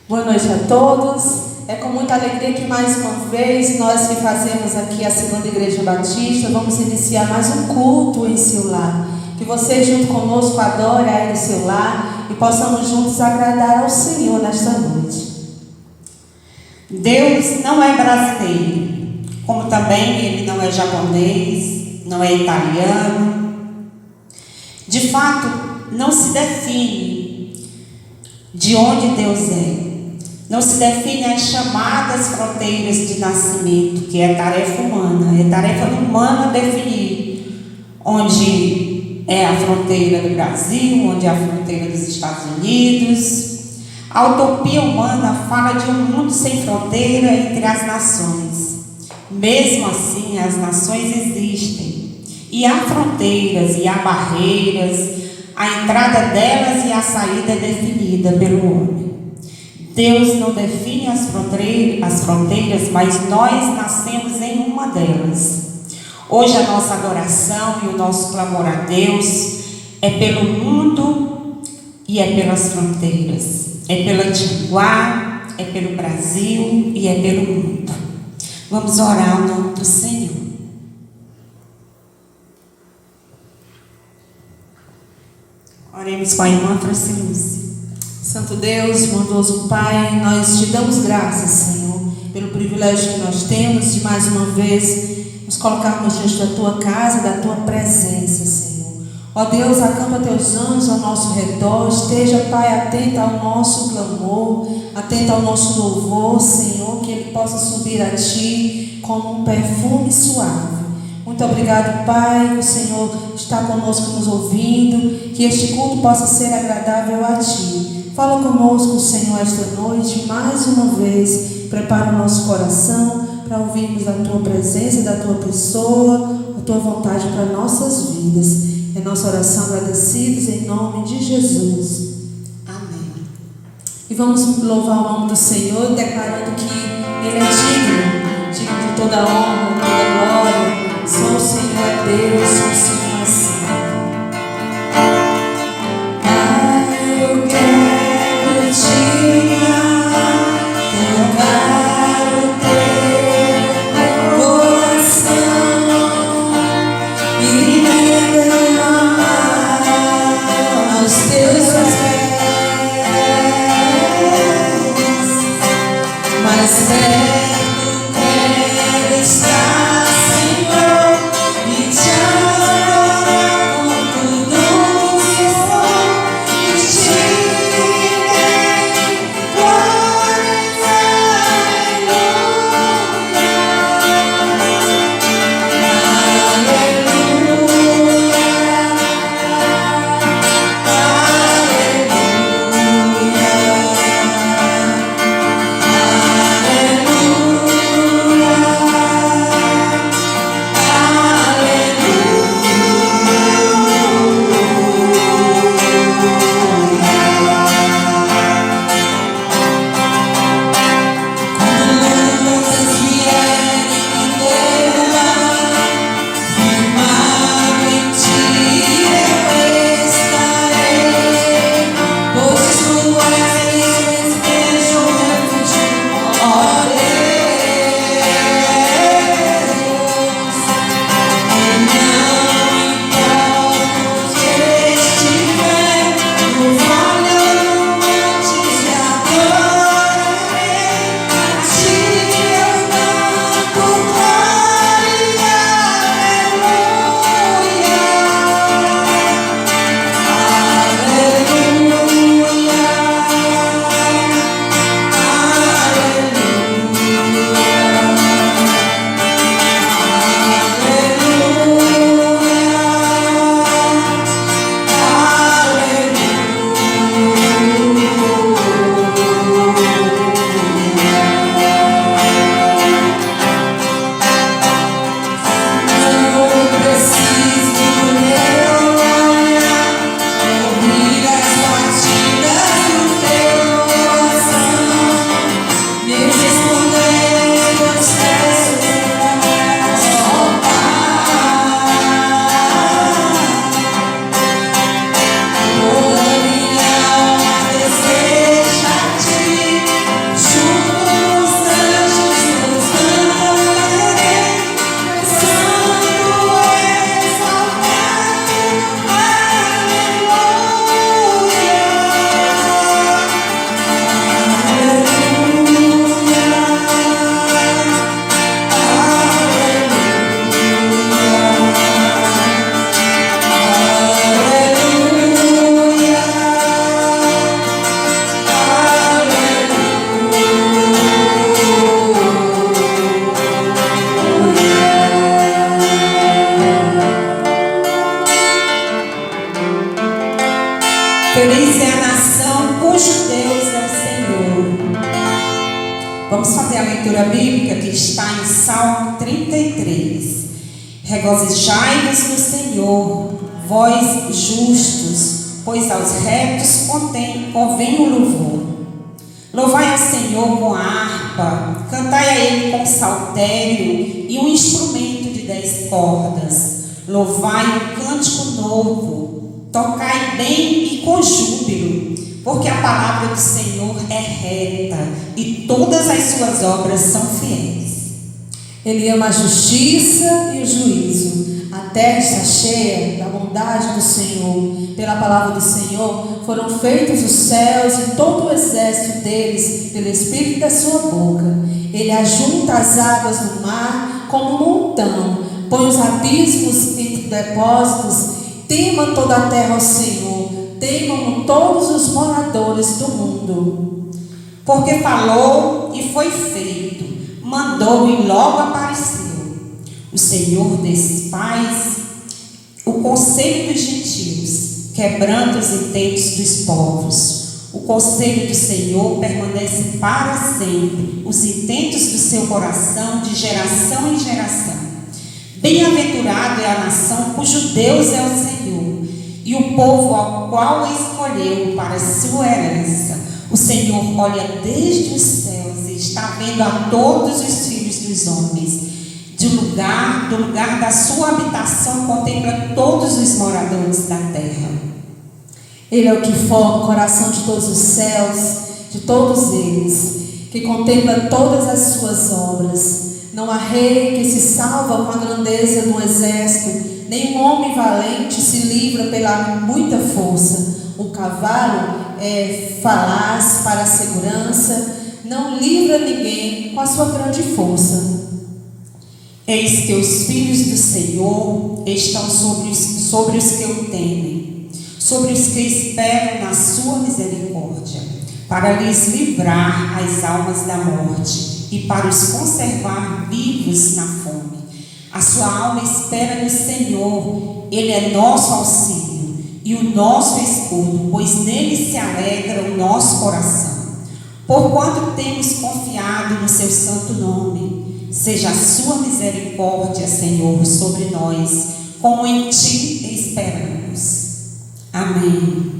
Boa noite a todos. É com muita alegria que mais uma vez nós que fazemos aqui a Segunda Igreja Batista vamos iniciar mais um culto em seu lar. Que você junto conosco adore aí no seu lar e possamos juntos agradar ao Senhor nesta noite. Deus não é brasileiro, como também Ele não é japonês, não é italiano. De fato, não se define de onde Deus é. Não se define as chamadas fronteiras de nascimento, que é tarefa humana. É tarefa humana definir onde é a fronteira do Brasil, onde é a fronteira dos Estados Unidos. A utopia humana fala de um mundo sem fronteira entre as nações. Mesmo assim, as nações existem. E há fronteiras e há barreiras. A entrada delas e a saída é definida pelo homem. Deus não define as fronteiras, mas nós nascemos em uma delas. Hoje a nossa adoração e o nosso clamor a Deus é pelo mundo e é pelas fronteiras. É pela Tijuá, é pelo Brasil e é pelo mundo. Vamos orar ao nome do Senhor. Oremos com a irmã Francilúcia. Santo Deus, bondoso Pai, nós te damos graças, Senhor, pelo privilégio que nós temos de mais uma vez nos colocarmos diante da Tua casa, da Tua presença, Senhor. Ó Deus, acampa Teus anjos ao nosso redor, esteja, Pai, atento ao nosso clamor, atento ao nosso louvor, Senhor, que ele possa subir a Ti como um perfume suave. Muito obrigado, Pai, que o Senhor está conosco nos ouvindo, que este culto possa ser agradável a Ti. Fala conosco, Senhor, esta noite, mais uma vez. Prepara o nosso coração para ouvirmos da Tua presença, da Tua pessoa, a Tua vontade para nossas vidas. É nossa oração agradecidos em nome de Jesus. Amém. E vamos louvar o nome do Senhor, declarando que Ele é digno de toda honra, toda glória. Só o Senhor é Deus, só o Senhor é Senhor. Eu quero te tocar o teu coração e me derramar aos teus pés, mais perto quero estar. está em Salmo 33. Regozijai-vos no Senhor, vós justos, pois aos retos convém o louvor. Louvai ao Senhor com a harpa, cantai a Ele com saltério e um instrumento de 10 cordas. Louvai um cântico novo, tocai bem e com júbilo, porque a palavra do Senhor é reta e todas as suas obras são fiéis. Ele ama a justiça e o juízo. A terra está cheia da bondade do Senhor. Pela palavra do Senhor foram feitos os céus e todo o exército deles pelo Espírito da sua boca. Ele ajunta as águas do mar como um montão, põe os abismos entre depósitos. Tema toda a terra ao Senhor, temam todos os moradores do mundo. Porque falou e foi feito, mandou e logo apareceu. O Senhor desfaz o conselho dos gentios, quebrando os intentos dos povos. O conselho do Senhor permanece para sempre, os intentos do seu coração de geração em geração. Bem-aventurado é a nação cujo Deus é o Senhor, e o povo ao qual escolheu para sua herança. O Senhor olha desde os céus e está vendo a todos os filhos dos homens. Do lugar da sua habitação contempla todos os moradores da terra. Ele é o que forma o coração de todos os céus, de todos eles, que contempla todas as suas obras. Não há rei que se salva com a grandeza de um exército, nem um homem valente se livra pela muita força. O cavalo é falaz para a segurança, não livra ninguém com a sua grande força. Eis que os filhos do Senhor estão sobre os que o temem, sobre os que esperam na sua misericórdia, para lhes livrar as almas da morte e para os conservar vivos na fome. A sua alma espera no Senhor, Ele é nosso auxílio e o nosso escudo, pois nele se alegra o nosso coração. Porquanto temos confiado no seu santo nome, seja a sua misericórdia, Senhor, sobre nós, como em ti esperamos. Amém.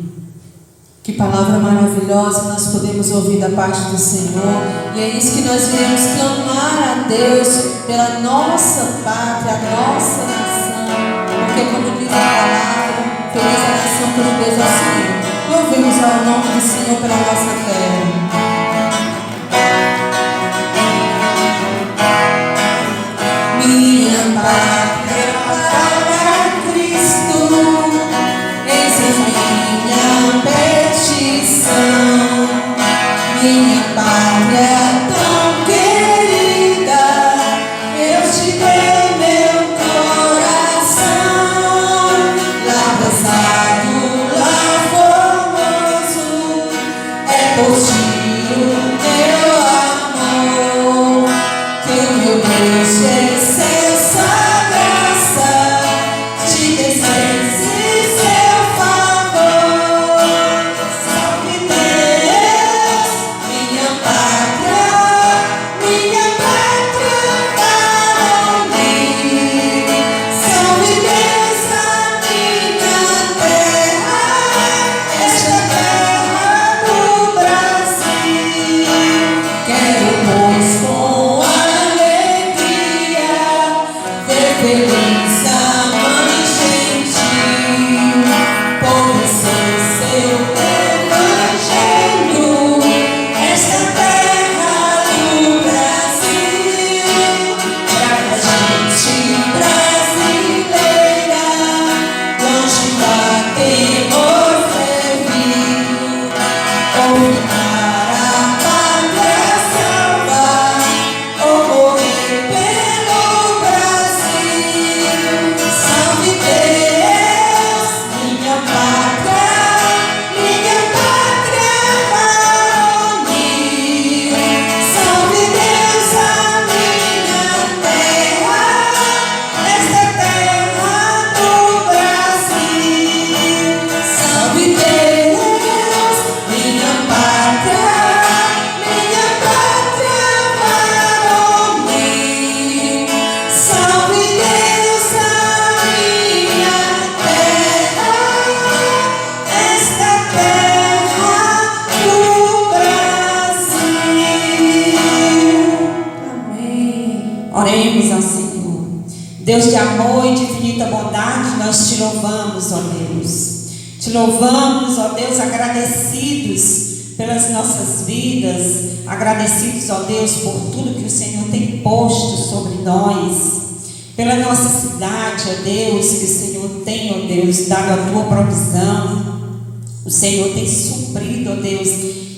Que palavra maravilhosa nós podemos ouvir da parte do Senhor. E é isso que nós viemos clamar a Deus pela nossa pátria, a nossa nação. Porque como diz a palavra, feliz a nação cujo Deus é o Senhor. Louvemos ao nome do Senhor pela nossa terra. Minha pátria para Cristo, essa é minha petição. Minha pátria tão querida, eu te dei meu coração. Lá pesado, lá formoso, é por ti o meu amor, que o meu Deus é Oremos ao Senhor. Deus de amor e de infinita bondade, nós te louvamos, ó Deus. Te louvamos, ó Deus, agradecidos pelas nossas vidas, agradecidos, ó Deus, por tudo que o Senhor tem posto sobre nós, pela nossa cidade, ó Deus, que o Senhor tem, ó Deus, dado a tua provisão. O Senhor tem suprido, ó Deus,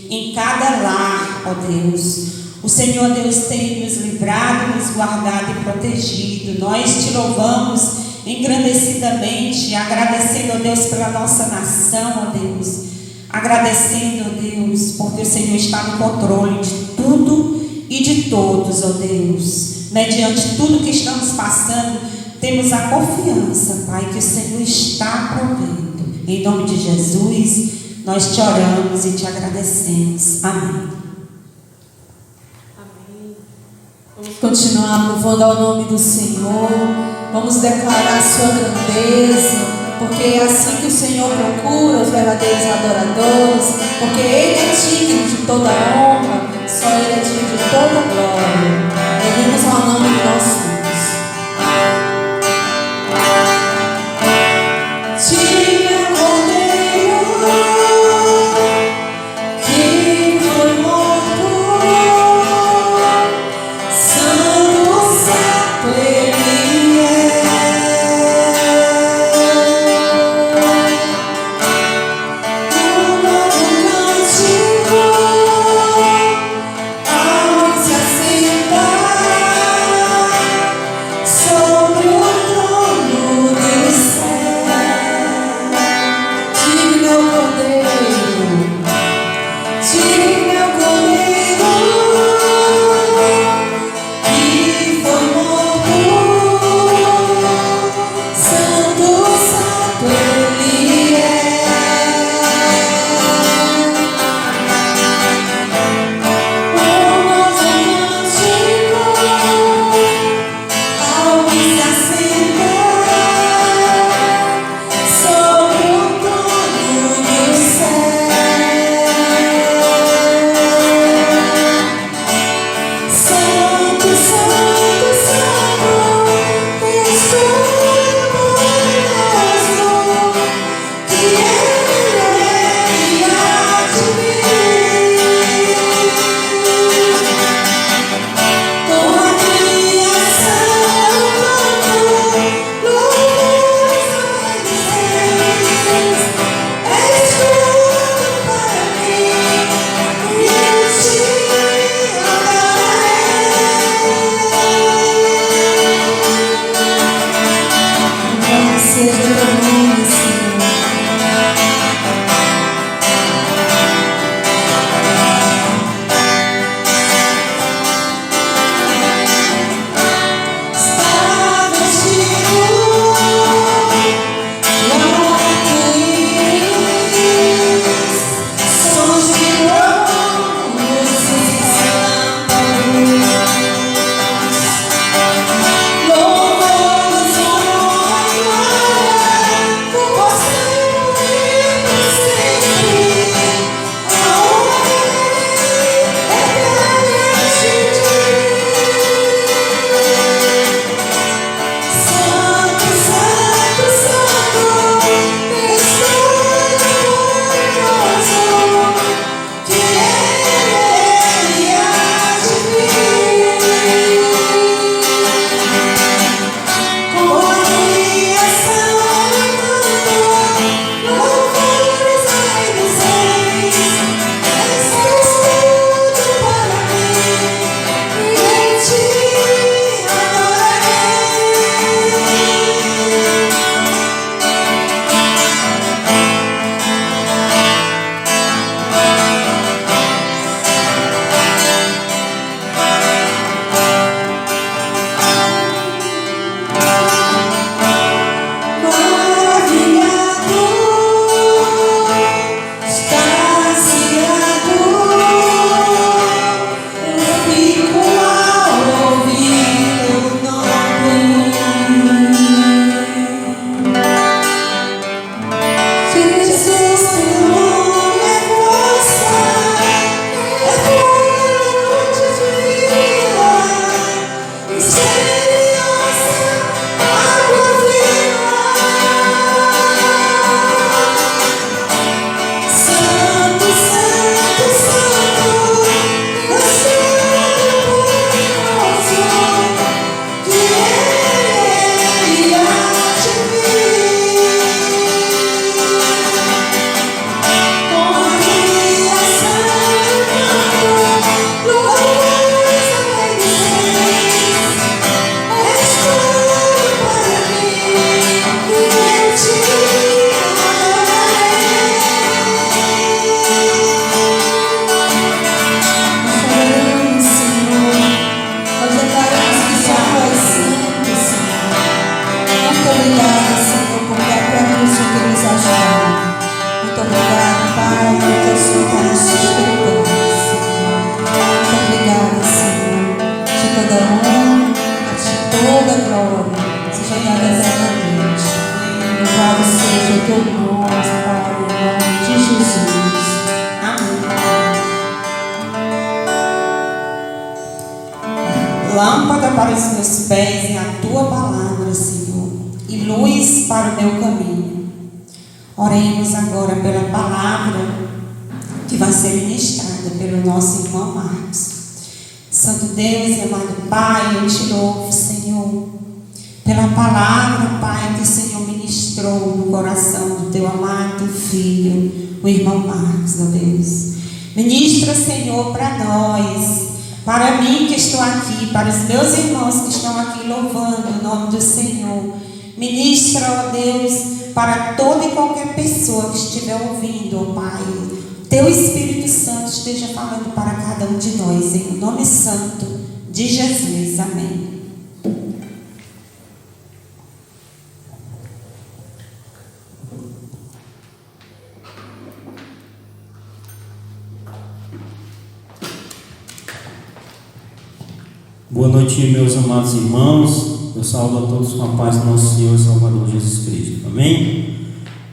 em cada lar, ó Deus. O Senhor, Deus, tem nos livrado, nos guardado e protegido. Nós te louvamos engrandecidamente, agradecendo, ó Deus, pela nossa nação, ó Deus. Agradecendo, ó Deus, porque o Senhor está no controle de tudo e de todos, ó Deus. Mediante tudo que estamos passando, temos a confiança, Pai, que o Senhor está provendo. Em nome de Jesus, nós te oramos e te agradecemos. Amém. Vamos continuar louvando ao nome do Senhor. Vamos declarar a sua grandeza, porque é assim que o Senhor procura os verdadeiros adoradores, porque Ele é digno de toda honra, só Ele é digno de toda glória. Louvemos ao nome do nosso Deus. Tinha cordeiro que foi morto, santo, certo Ele um novo cântico ao se assentar. glória seja dada eternamente. Louvado seja o teu nome, Pai, em nome de Jesus. Lâmpada para os meus pés é a tua palavra, Senhor, e luz para o meu caminho. Oremos agora pela palavra que vai ser ministrada pelo nosso irmão Marcos. Santo Deus e amado Pai, eu te louvo, Senhor, pela palavra, Pai, que o Senhor ministrou no coração do teu amado filho, o irmão Marcos, ó Deus. Ministra, Senhor, para nós, para mim que estou aqui, para os meus irmãos que estão aqui louvando o nome do Senhor. Ministra, ó Deus, para toda e qualquer pessoa que estiver ouvindo, ó Pai. Teu Espírito Santo esteja falando para cada um de nós, em nome santo de Jesus. Amém. Boa noite, meus amados irmãos. Eu saúdo a todos com a paz do nosso Senhor e Salvador Jesus Cristo. Amém?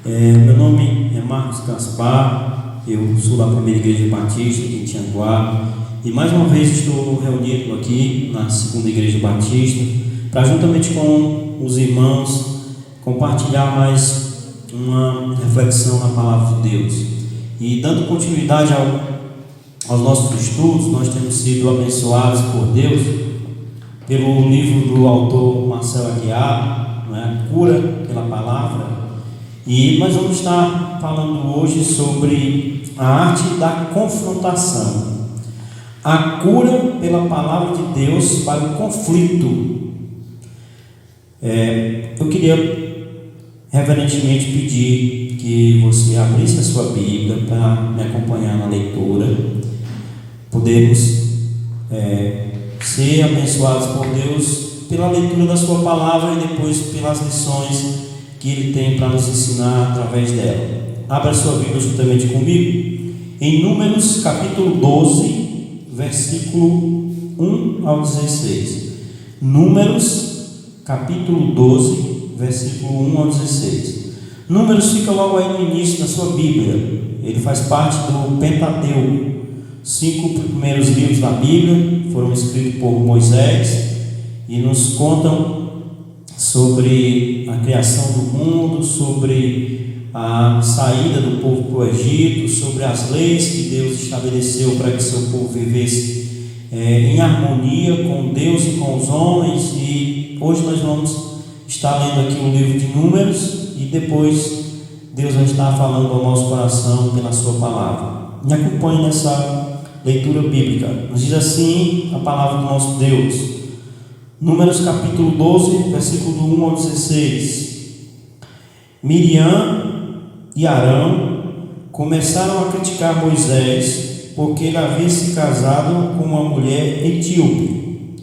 Meu nome é Marcos Gaspar, eu sou da Primeira Igreja Batista aqui em Tianguá e mais uma vez estou reunido aqui na Segunda Igreja Batista para, juntamente com os irmãos, compartilhar mais uma reflexão na Palavra de Deus. E dando continuidade aos nossos estudos, nós temos sido abençoados por Deus pelo livro do autor Marcelo Aguiar, A Cura pela Palavra, e nós vamos estar falando hoje sobre a arte da confrontação, a cura pela Palavra de Deus para o conflito. Eu queria reverentemente pedir que você abrisse a sua Bíblia para me acompanhar na leitura, podemos ser abençoados por Deus pela leitura da sua palavra e depois pelas lições que Ele tem para nos ensinar através dela. Abra sua Bíblia juntamente comigo em Números capítulo 12, versículo 1 ao 16. Números capítulo 12, versículo 1 ao 16. Números fica logo aí no início da sua Bíblia. Ele faz parte do Pentateuco. 5 primeiros livros da Bíblia foram escritos por Moisés e nos contam sobre a criação do mundo, sobre a saída do povo para o Egito, sobre as leis que Deus estabeleceu para que seu povo vivesse em harmonia com Deus e com os homens. E hoje nós vamos estar lendo aqui o livro de Números e depois Deus vai estar falando ao nosso coração pela sua palavra. Me acompanhe nessa leitura bíblica. Nos diz assim a palavra do nosso Deus. Números capítulo 12, versículo do 1 ao 16. Miriam e Arão começaram a criticar Moisés porque ele havia se casado com uma mulher etíope.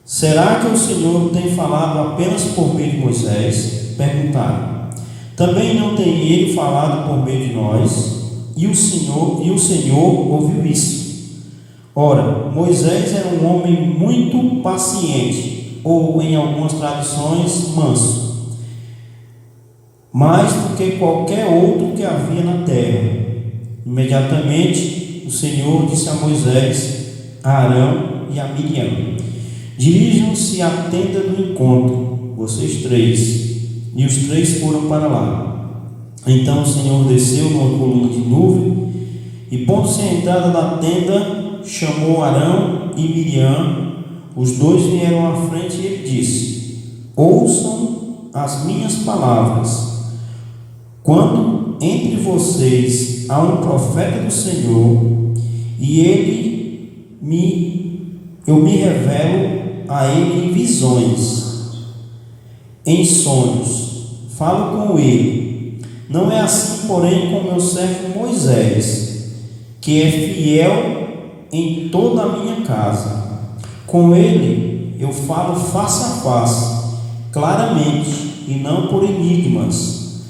Será que o Senhor tem falado apenas por meio de Moisés? Perguntaram. Também não tem ele falado por meio de nós? E o Senhor ouviu isso. Ora, Moisés era um homem muito paciente, ou em algumas traduções, manso, mais do que qualquer outro que havia na terra. Imediatamente o Senhor disse a Moisés, a Arão e a Miriam: dirijam-se à tenda do encontro, vocês três. E os três foram para lá. Então o Senhor desceu numa coluna de nuvem e, pondo-se à entrada da tenda, chamou Arão e Miriam. Os dois vieram à frente e ele disse: ouçam as minhas palavras. Quando entre vocês há um profeta do Senhor e eu me revelo a ele em visões, em sonhos, falo com ele. Não é assim, porém, com meu servo Moisés, que é fiel em toda a minha casa. Com ele eu falo face a face, claramente, e não por enigmas.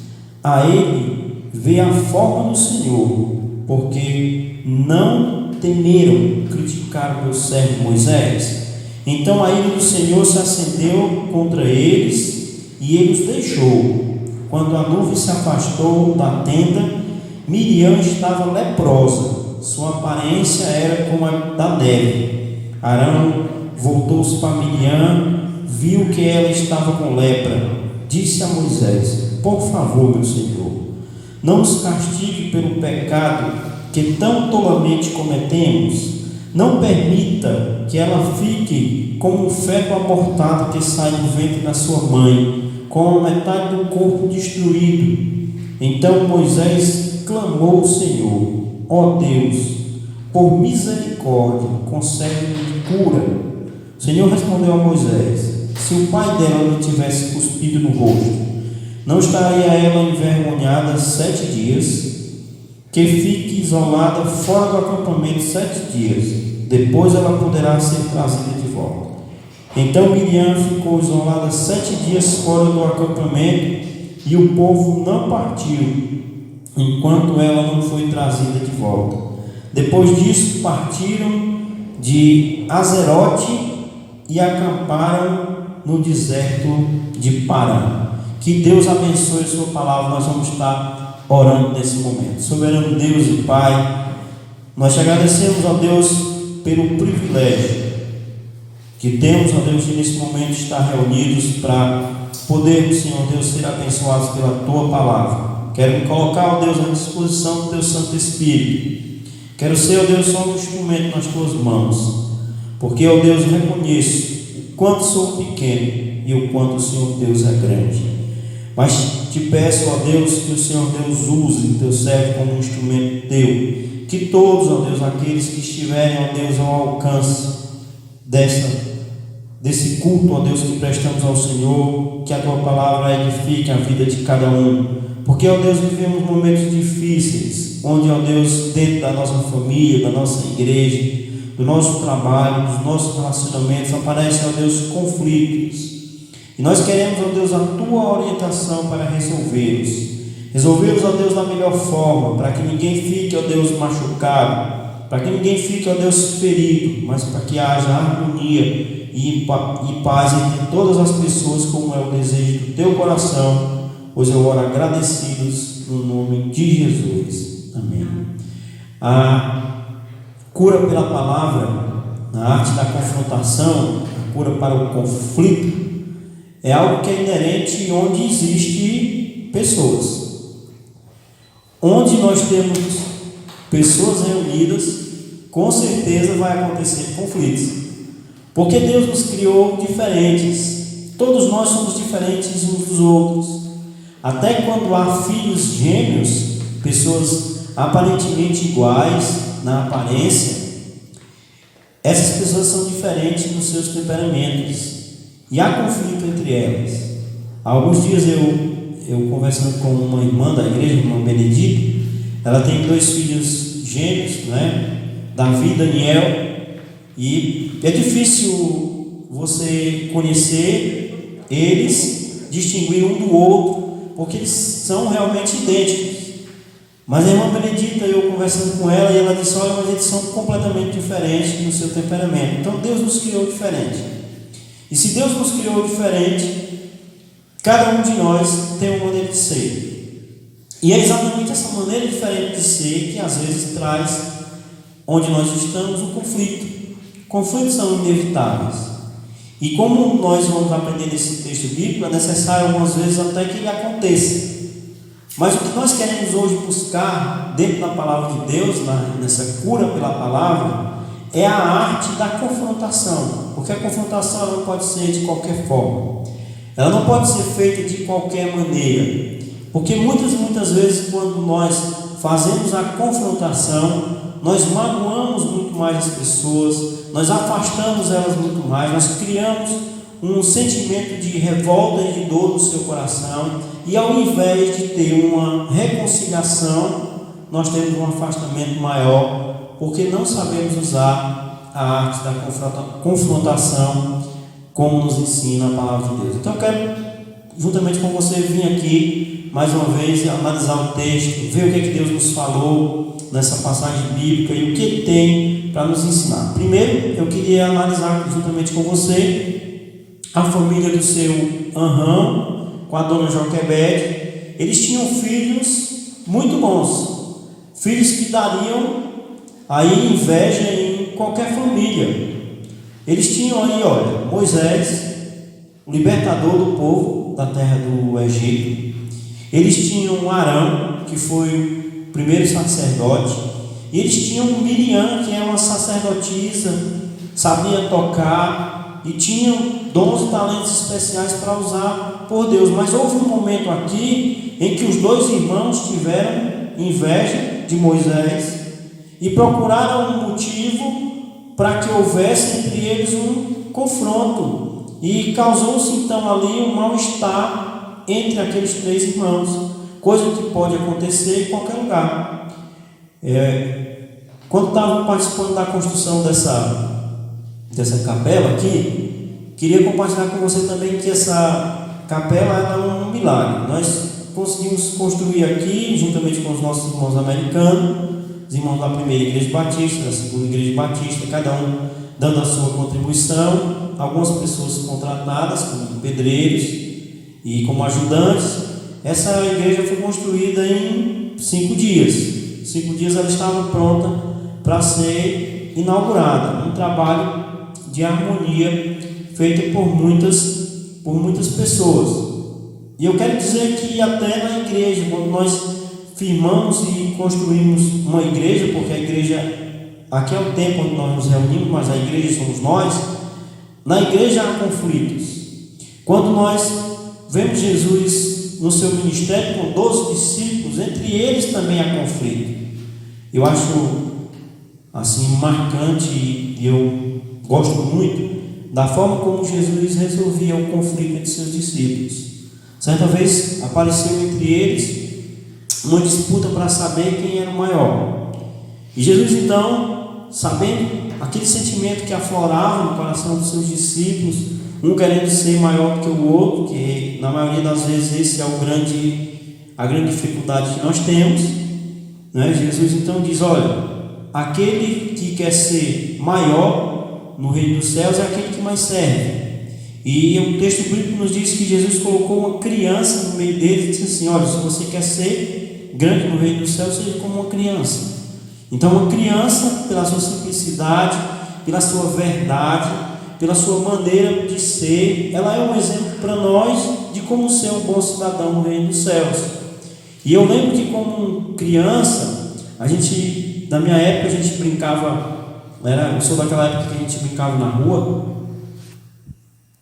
A ele vê a forma do Senhor, porque não temeram criticar o meu servo Moisés. Então a ira do Senhor se acendeu contra eles e ele os deixou. Quando a nuvem se afastou da tenda, Miriam estava leprosa, sua aparência era como a da neve. Arão voltou-se para Miriam, viu que ela estava com lepra. Disse a Moisés: por favor, meu Senhor, não nos castigue pelo pecado que tão tolamente cometemos. Não permita que ela fique como um feto abortado que sai do ventre da sua mãe, com a metade do corpo destruído. Então Moisés clamou ao Senhor: ó Deus, por misericórdia, concede-me cura. O Senhor respondeu a Moisés: se o pai dela lhe tivesse cuspido no rosto, não estaria ela envergonhada 7 dias? Que fique isolada fora do acampamento 7 dias, depois ela poderá ser trazida de volta. Então Miriam ficou isolada 7 dias fora do acampamento, e o povo não partiu, enquanto ela não foi trazida de volta. Depois disso partiram de Azerote e acamparam no deserto de Parã. Que Deus abençoe a sua palavra. Nós vamos estar orando nesse momento. Soberano Deus e Pai, nós te agradecemos, ó Deus, pelo privilégio que temos, ó Deus, de nesse momento estar reunidos para podermos, Senhor Deus, ser abençoados pela tua palavra. Quero me colocar, ó Deus, à disposição do teu Santo Espírito. Quero ser, ó Deus, só um instrumento nas tuas mãos, porque, ó Deus, reconheço o quanto sou pequeno e o quanto o Senhor Deus é grande. Mas te peço, ó Deus, que o Senhor Deus use o teu servo como um instrumento teu. Que todos, ó Deus, aqueles que estiverem, ó Deus, ao alcance desse culto, ó Deus, que prestamos ao Senhor, que a tua palavra edifique a vida de cada um. Porque, ó Deus, vivemos momentos difíceis, onde, ó Deus, dentro da nossa família, da nossa igreja, do nosso trabalho, dos nossos relacionamentos, aparecem, ó Deus, conflitos. E nós queremos, ó Deus, a tua orientação para resolvê-los. Resolvê-los, ó Deus, da melhor forma, para que ninguém fique, ó Deus, machucado, para que ninguém fique, ó Deus, ferido, mas para que haja harmonia e paz entre todas as pessoas, como é o desejo do teu coração, pois eu oro agradecidos no nome de Jesus. Amém. A cura pela palavra, na arte da confrontação, a cura para o conflito, é algo que é inerente onde existe pessoas. Onde nós temos pessoas reunidas, com certeza vai acontecer conflitos. Porque Deus nos criou diferentes. Todos nós somos diferentes uns dos outros. Até quando há filhos gêmeos, pessoas aparentemente iguais na aparência, essas pessoas são diferentes nos seus temperamentos. E há conflito entre elas. Há alguns dias eu conversando com uma irmã da igreja, irmã Benedita, ela tem 2 filhos gêmeos, né? Davi e Daniel, e é difícil você conhecer eles, distinguir um do outro, porque eles são realmente idênticos. Mas a irmã Benedita, eu conversando com ela, e ela disse: olha, mas eles são completamente diferentes no seu temperamento. Então Deus nos criou diferente. E se Deus nos criou diferente, cada um de nós tem uma maneira de ser. E é exatamente essa maneira diferente de ser que às vezes traz, onde nós estamos, o conflito. Conflitos são inevitáveis. E como nós vamos aprender nesse texto bíblico, é necessário algumas vezes até que ele aconteça. Mas o que nós queremos hoje buscar dentro da palavra de Deus, nessa cura pela palavra, é a arte da confrontação. Porque a confrontação ela não pode ser de qualquer forma. Ela não pode ser feita de qualquer maneira. Porque muitas vezes quando nós fazemos a confrontação, nós magoamos muito mais as pessoas, nós afastamos elas muito mais, nós criamos um sentimento de revolta e de dor no seu coração, e ao invés de ter uma reconciliação, nós temos um afastamento maior, porque não sabemos usar a arte da confrontação como nos ensina a palavra de Deus. Então eu quero, juntamente com você, vir aqui mais uma vez analisar o texto, ver o que Deus nos falou nessa passagem bíblica e o que tem para nos ensinar. Primeiro, eu queria analisar juntamente com você a família do seu Anrão com a dona Joquebede. Eles tinham filhos muito bons, filhos que dariam aí inveja em qualquer família. Eles tinham aí, olha, Moisés, o libertador do povo da terra do Egito. Eles tinham Arão, que foi o primeiro sacerdote. E eles tinham Miriam, que é uma sacerdotisa, sabia tocar e tinham dons e talentos especiais para usar por Deus. Mas houve um momento aqui em que os dois irmãos tiveram inveja de Moisés e procuraram um motivo para que houvesse entre eles um confronto, e causou-se então ali um mal-estar entre aqueles três irmãos, coisa que pode acontecer em qualquer lugar. Quando estava participando da construção dessa capela aqui, queria compartilhar com você também que essa capela era um milagre. Nós conseguimos construir aqui, juntamente com os nossos irmãos americanos, os irmãos da primeira igreja batista, da segunda igreja batista, cada um dando a sua contribuição, algumas pessoas contratadas como pedreiros e como ajudantes. Essa igreja foi construída em 5 dias. 5 dias ela estava pronta para ser inaugurada. Um trabalho de harmonia feito por muitas pessoas. E eu quero dizer que até na igreja, quando nós firmamos e construímos uma igreja, porque a igreja, aqui é o tempo onde nós nos reunimos, mas a igreja somos nós. Na igreja há conflitos. Quando nós vemos Jesus no seu ministério com 12 discípulos, entre eles também há conflito. Eu acho assim marcante e eu gosto muito da forma como Jesus resolvia o conflito entre seus discípulos. Certa vez apareceu entre eles uma disputa para saber quem era o maior. E Jesus então, sabendo aquele sentimento que aflorava no coração dos seus discípulos, um querendo ser maior que o outro, que na maioria das vezes esse é a grande dificuldade que nós temos, né? Jesus então diz: olha, aquele que quer ser maior no reino dos céus é aquele que mais serve. E o texto bíblico nos diz que Jesus colocou uma criança no meio deles e disse assim: olha, se você quer ser grande no reino dos céus, seja como uma criança. Então uma criança, pela sua simplicidade, pela sua verdade, pela sua maneira de ser, ela é um exemplo para nós de como ser um bom cidadão no reino dos céus. E eu lembro que como criança, na minha época a gente brincava, eu sou daquela época que a gente brincava na rua.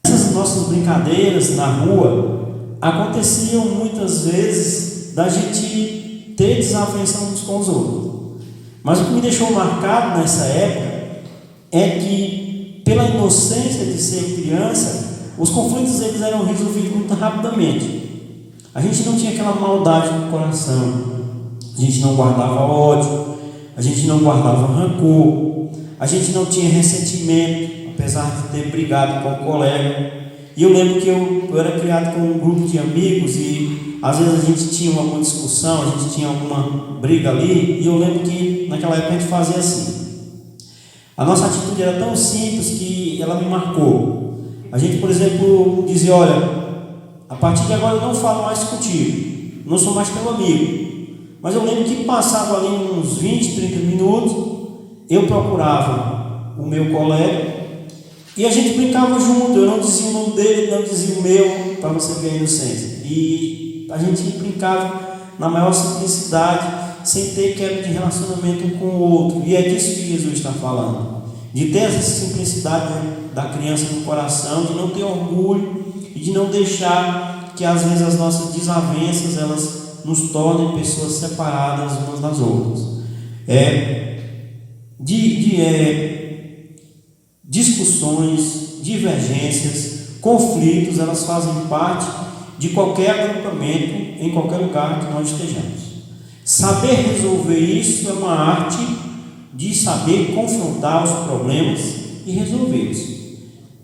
Essas nossas brincadeiras na rua aconteciam muitas vezes da gente ter desavença uns com os outros. Mas o que me deixou marcado nessa época é que, pela inocência de ser criança, os conflitos eles eram resolvidos muito rapidamente. A gente não tinha aquela maldade no coração, a gente não guardava ódio, a gente não guardava rancor, a gente não tinha ressentimento, apesar de ter brigado com o colega. E eu lembro que eu era criado com um grupo de amigos e às vezes a gente tinha alguma discussão, a gente tinha alguma briga ali, e eu lembro que naquela época a gente fazia assim. A nossa atitude era tão simples que ela me marcou. A gente, por exemplo, dizia: olha, a partir de agora eu não falo mais contigo, não sou mais teu amigo. Mas eu lembro que passava ali uns 20, 30 minutos, eu procurava o meu colega e a gente brincava junto. Eu não dizia o nome dele, ele não dizia o meu, para você ver a inocência. E a gente brincava na maior simplicidade, sem ter quebra de relacionamento um com o outro. E é disso que Jesus está falando, de ter essa simplicidade da criança no coração, de não ter orgulho e de não deixar que às vezes as nossas desavenças elas nos tornem pessoas separadas umas das outras. Discussões, divergências, conflitos, elas fazem parte de qualquer agrupamento, em qualquer lugar que nós estejamos. Saber resolver isso é uma arte de saber confrontar os problemas e resolvê-los.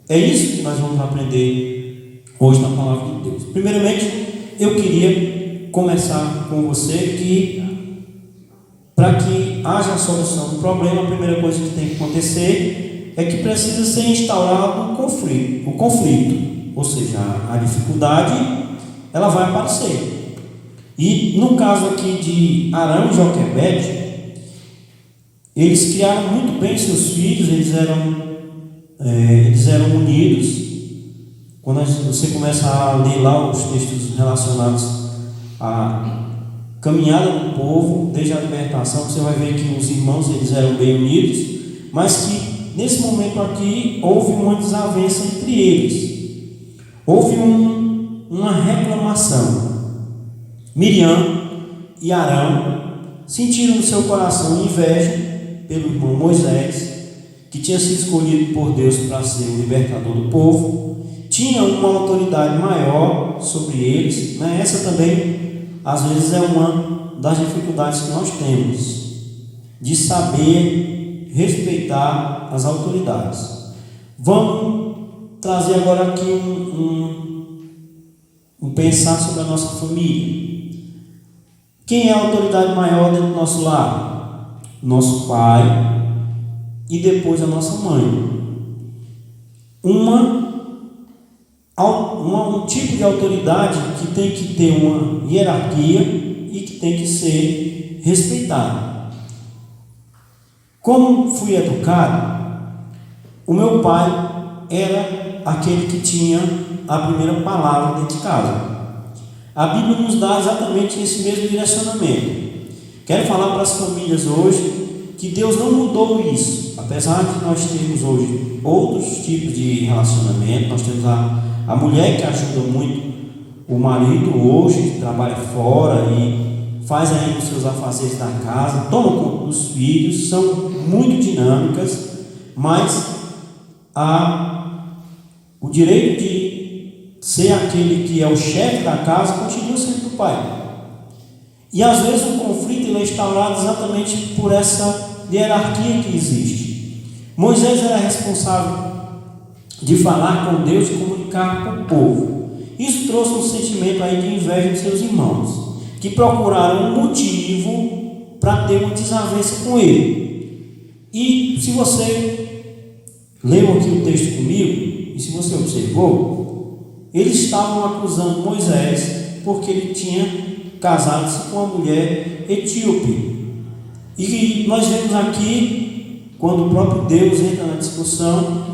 É isso que nós vamos aprender hoje na palavra de Deus. Primeiramente, eu queria começar com você que, para que haja a solução do problema, a primeira coisa que tem que acontecer é que precisa ser instaurado o conflito, ou seja, a dificuldade ela vai aparecer. E no caso aqui de Arão e Joquebede, eles criaram muito bem seus filhos, eles eram unidos. Quando você começa a ler lá os textos relacionados à caminhada do povo, desde a libertação, você vai ver que os irmãos eles eram bem unidos, mas que nesse momento aqui houve uma desavença entre eles, houve uma reclamação. Miriam e Arão sentiram no seu coração inveja pelo irmão Moisés, que tinha sido escolhido por Deus para ser o libertador do povo, tinha uma autoridade maior sobre eles, né? Essa também, às vezes, é uma das dificuldades que nós temos, de saber respeitar as autoridades. Vamos trazer agora aqui um pensar sobre a nossa família. Quem é a autoridade maior dentro do nosso lar? Nosso pai e depois a nossa mãe. Um tipo de autoridade que tem que ter uma hierarquia e que tem que ser respeitado. Como fui educado, o meu pai era aquele que tinha a primeira palavra dentro de casa. A Bíblia nos dá exatamente esse mesmo direcionamento. Quero falar para as famílias hoje que Deus não mudou isso. Apesar de nós termos hoje outros tipos de relacionamento, nós temos a mulher que ajuda muito o marido hoje, que trabalha fora e faz aí os seus afazeres da casa, toma conta dos filhos, são muito dinâmicas, mas o direito de ser aquele que é o chefe da casa continua sendo do pai. E às vezes o conflito é instaurado exatamente por essa hierarquia que existe. Moisés era responsável de falar com Deus e comunicar com o povo. Isso trouxe um sentimento aí de inveja de seus irmãos, que procuraram um motivo para ter uma desavença com ele. E se você leu aqui o texto comigo, e se você observou, eles estavam acusando Moisés porque ele tinha casado-se com uma mulher etíope. E nós vemos aqui, quando o próprio Deus entra na discussão,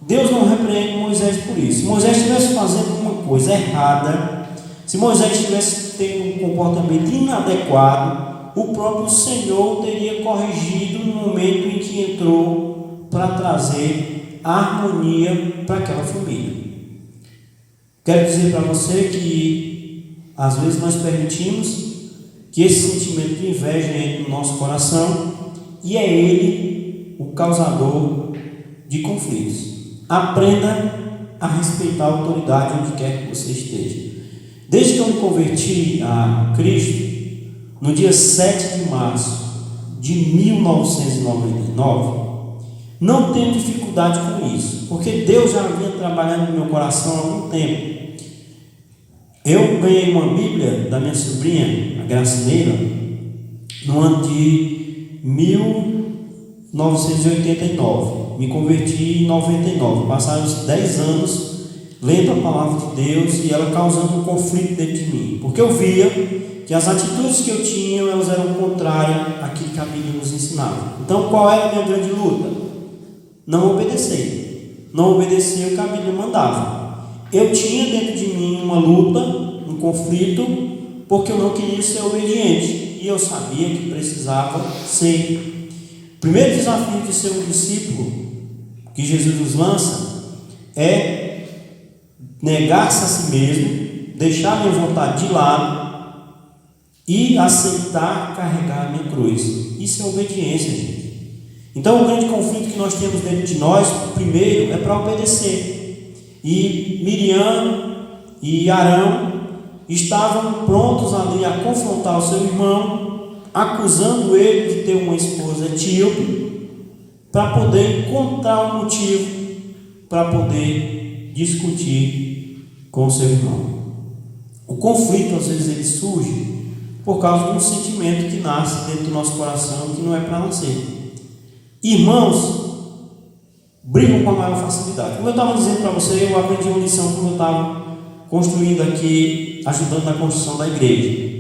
Deus não repreende Moisés por isso. Se Moisés estivesse fazendo uma coisa errada, se Moisés estivesse tendo um comportamento inadequado, o próprio Senhor teria corrigido no momento em que entrou para trazer harmonia para aquela família. Quero dizer para você que às vezes nós permitimos que esse sentimento de inveja entre no nosso coração e é ele o causador de conflitos. Aprenda a respeitar a autoridade onde quer que você esteja. Desde que eu me converti a Cristo, no dia 7 de março de 1999, não tenho dificuldade com isso, porque Deus já vinha trabalhando no meu coração há algum tempo. Eu ganhei uma Bíblia da minha sobrinha, a Gracineira, no ano de 1989. Me converti em 99. Passaram uns 10 anos lendo a palavra de Deus e ela causando um conflito dentro de mim, porque eu via que as atitudes que eu tinha elas eram contrárias àquilo que a Bíblia nos ensinava. Então, qual era a minha grande luta? Não obedecer. Não obedecer o que a Bíblia mandava. Eu tinha dentro de mim uma luta, um conflito, porque eu não queria ser obediente e eu sabia que precisava ser. O primeiro desafio de ser um discípulo que Jesus nos lança é negar-se a si mesmo, deixar a minha vontade de lado e aceitar carregar a minha cruz. Isso é obediência, gente. Então o grande conflito que nós temos dentro de nós, primeiro, é para obedecer. E Miriam e Arão estavam prontos ali a confrontar o seu irmão, acusando ele de ter uma esposa etíope, para poder encontrar um motivo para poder discutir com o seu irmão. O conflito às vezes ele surge por causa de um sentimento que nasce dentro do nosso coração que não é para nascer. Irmãos brigam com a maior facilidade. Como eu estava dizendo para você, eu aprendi uma lição quando eu estava construindo aqui, ajudando na construção da igreja.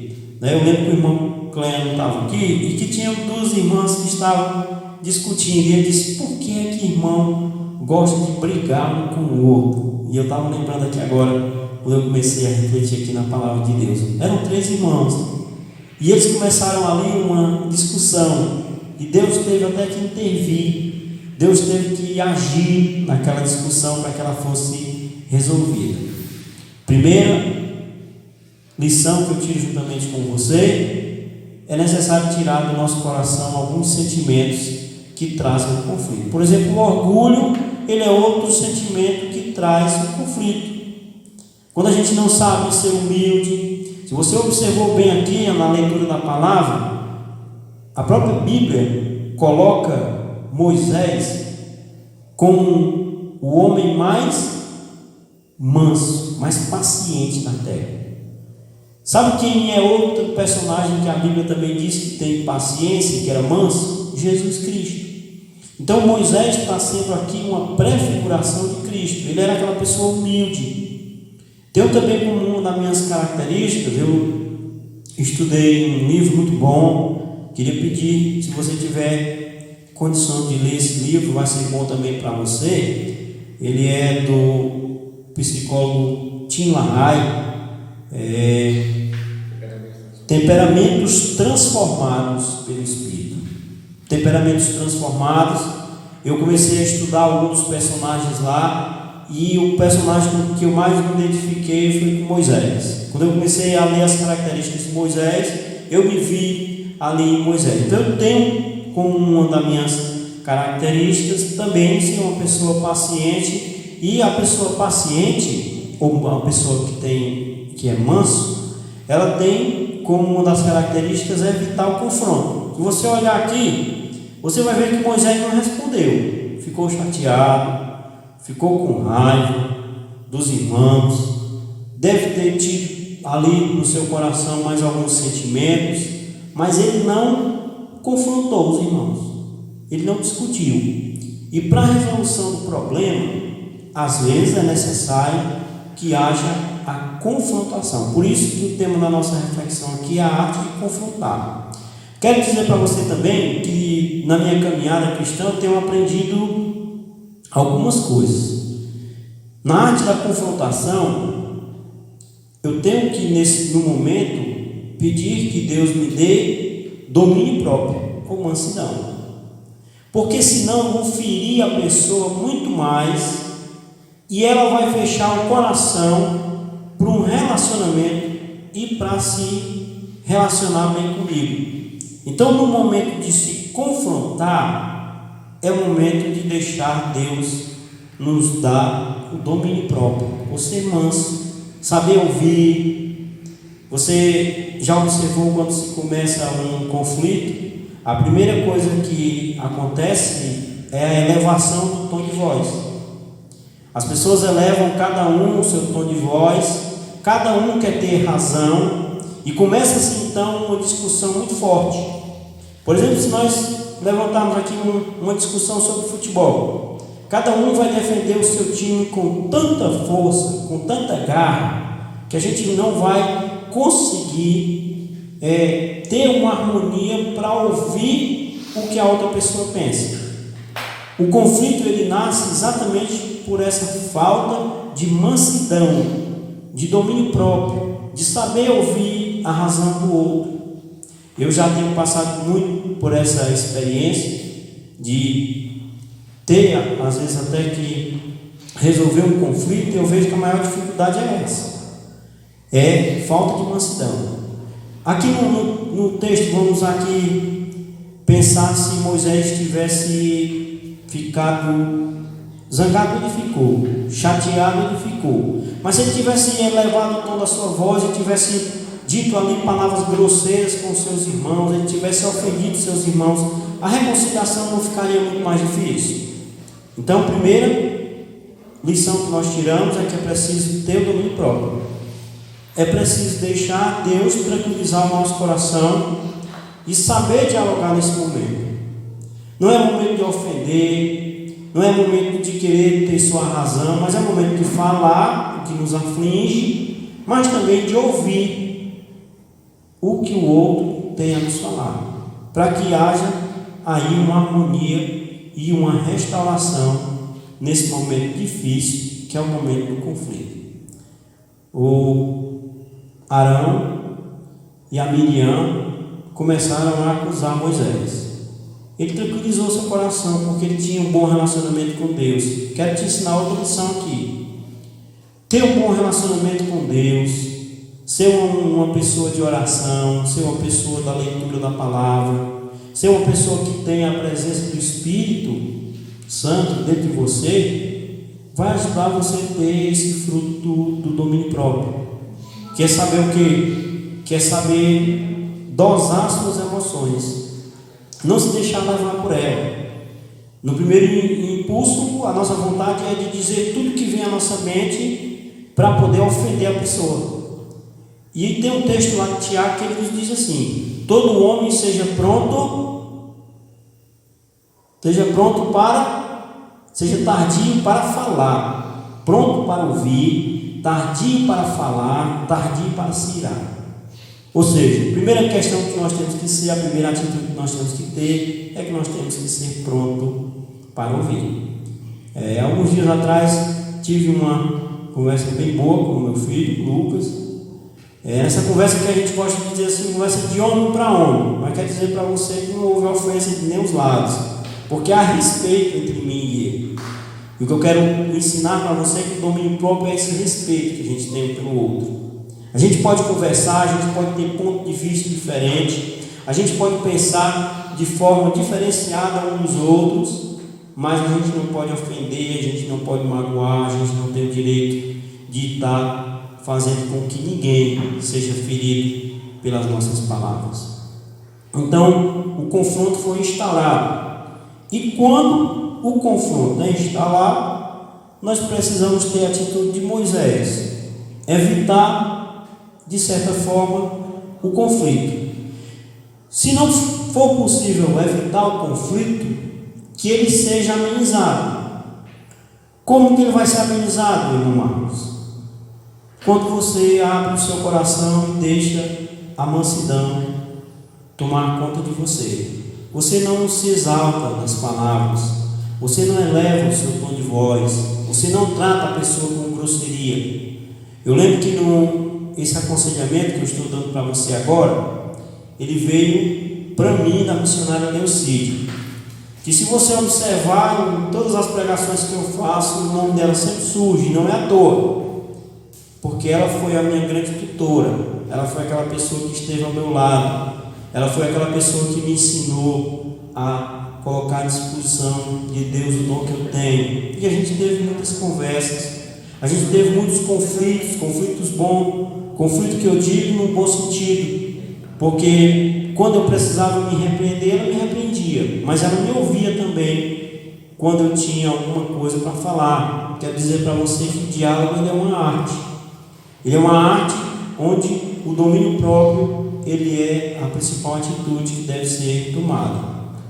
Eu lembro que o irmão Cleano estava aqui e que tinha duas irmãs que estavam discutindo. E ele disse: por que é que irmão gosta de brigar um com o outro? E eu estava lembrando aqui agora, quando eu comecei a refletir aqui na palavra de Deus. Eram 3 irmãos. E eles começaram ali uma discussão. E Deus teve até que intervir. Deus teve que agir naquela discussão para que ela fosse resolvida. Primeira lição que eu tiro juntamente com você: é necessário tirar do nosso coração alguns sentimentos que trazem o conflito. Por exemplo, o orgulho, ele é outro sentimento que traz o conflito. Quando a gente não sabe ser humilde, se você observou bem aqui na leitura da palavra, a própria Bíblia coloca Moisés como o homem mais manso, mais paciente na terra. Sabe quem é outro personagem que a Bíblia também diz que tem paciência, que era manso? Jesus Cristo. Então Moisés está sendo aqui uma prefiguração de Cristo. Ele era aquela pessoa humilde. Eu também, como uma das minhas características, eu estudei um livro muito bom. Queria pedir, se você tiver condição de ler esse livro, vai ser bom também para você. Ele é do psicólogo Tim LaHaye. Temperamentos transformados pelo Espírito. Temperamentos transformados. Eu comecei a estudar alguns dos personagens lá, e o personagem que eu mais me identifiquei foi com Moisés. Quando eu comecei a ler as características de Moisés, eu me vi ali em Moisés. Então eu tenho como uma das minhas características também ser uma pessoa paciente. E a pessoa paciente, ou uma pessoa que é manso, ela tem como uma das características evitar o confronto. Se você olhar aqui, você vai ver que Moisés não respondeu, ficou chateado, ficou com raiva dos irmãos, deve ter tido ali no seu coração mais alguns sentimentos, mas ele não confrontou os irmãos, ele não discutiu. E para a resolução do problema, às vezes é necessário que haja a confrontação. Por isso que o tema da nossa reflexão aqui é a arte de confrontar. Quero dizer para você também que na minha caminhada cristã eu tenho aprendido algumas coisas. Na arte da confrontação, eu tenho que no momento pedir que Deus me dê domínio próprio, ou mansidão. Porque senão eu vou ferir a pessoa muito mais, e ela vai fechar o coração para um relacionamento e para se relacionar bem comigo. Então, no momento de se confrontar, é o momento de deixar Deus nos dar o domínio próprio, ou ser manso, saber ouvir. Você já observou quando se começa um conflito, a primeira coisa que acontece é a elevação do tom de voz. As pessoas elevam cada um o seu tom de voz, cada um quer ter razão, e começa-se então uma discussão muito forte. Por exemplo, se nós levantarmos aqui uma discussão sobre futebol, cada um vai defender o seu time com tanta força, com tanta garra, que a gente não vai conseguir ter uma harmonia para ouvir o que a outra pessoa pensa. O conflito ele nasce exatamente por essa falta de mansidão, de domínio próprio, de saber ouvir a razão do outro. Eu já tenho passado muito por essa experiência de ter, às vezes, até que resolver um conflito, e eu vejo que a maior dificuldade é essa, é falta de mansidão. Aqui no texto, vamos aqui pensar se Moisés tivesse ficado zangado, ele ficou, chateado, ele ficou, mas se ele tivesse elevado o tom da sua voz, ele tivesse dito ali palavras grosseiras com seus irmãos, ele tivesse ofendido seus irmãos, a reconciliação não ficaria muito mais difícil. Então, a primeira lição que nós tiramos é que é preciso ter o domínio próprio. é preciso deixar Deus tranquilizar o nosso coração e saber dialogar nesse momento. Não é momento de ofender, não é momento de querer ter sua razão, mas é momento de falar o que nos aflige, mas também de ouvir o que o outro tem a nos falar, para que haja aí uma harmonia e uma restauração nesse momento difícil, que é o momento do conflito. O Arão e a Miriam começaram a acusar Moisés. Ele tranquilizou seu coração, porque ele tinha um bom relacionamento com Deus. Quero te ensinar outra lição aqui. Ter um bom relacionamento com Deus, ser uma pessoa de oração, ser uma pessoa da leitura da palavra, ser uma pessoa que tem a presença do Espírito Santo dentro de você, vai ajudar você a ter esse fruto do domínio próprio. Quer saber o quê? Quer saber dosar suas emoções. Não se deixar levar por ela. No primeiro impulso, a nossa vontade é de dizer tudo que vem à nossa mente para poder ofender a pessoa. E tem um texto lá de Tiago que ele nos diz assim: todo homem seja tardio para falar, pronto para ouvir, tardio para falar, tardio para se irar. Ou seja, a primeira questão que nós temos que ser, a primeira atitude que nós temos que ter, é que nós temos que ser pronto para ouvir. Alguns dias atrás tive uma conversa bem boa com o meu filho, Lucas. Essa conversa que a gente gosta de dizer assim, conversa de homem para homem, mas quer dizer para você que não houve ofensa de nenhum dos lados, porque há respeito entre mim e ele. E o que eu quero ensinar para você é que o domínio próprio é esse respeito que a gente tem pelo outro. A gente pode conversar, a gente pode ter ponto de vista diferente, a gente pode pensar de forma diferenciada uns dos outros, mas a gente não pode ofender, a gente não pode magoar, a gente não tem o direito de estar fazendo com que ninguém seja ferido pelas nossas palavras. Então, o confronto foi instaurado. E quando o confronto é instalado, nós precisamos ter a atitude de Moisés, evitar, de certa forma, o conflito. Se não for possível evitar o conflito, que ele seja amenizado. Como que ele vai ser amenizado, irmão Marcos? Quando você abre o seu coração e deixa a mansidão tomar conta de você. Você não se exalta nas palavras, você não eleva o seu tom de voz, você não trata a pessoa com grosseria. Eu lembro que esse aconselhamento que eu estou dando para você agora, ele veio para mim da missionária Neucídio, que se você observar em todas as pregações que eu faço, o nome dela sempre surge, não é à toa, porque ela foi a minha grande tutora, ela foi aquela pessoa que esteve ao meu lado, ela foi aquela pessoa que me ensinou a colocar à disposição de Deus o dom que eu tenho. E a gente teve muitas conversas, a gente teve muitos conflitos bons, conflito que eu digo no bom sentido, porque quando eu precisava me repreender, ela me repreendia, mas ela me ouvia também quando eu tinha alguma coisa para falar. Quero dizer para você que o diálogo ele é uma arte. Ele é uma arte onde o domínio próprio ele é a principal atitude que deve ser tomada.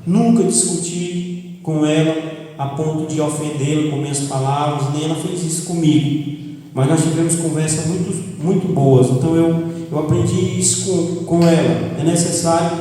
Nunca discuti com ela a ponto de ofendê-la com minhas palavras, nem ela fez isso comigo, mas nós tivemos conversas muito boas. Então eu aprendi isso com ela. É necessário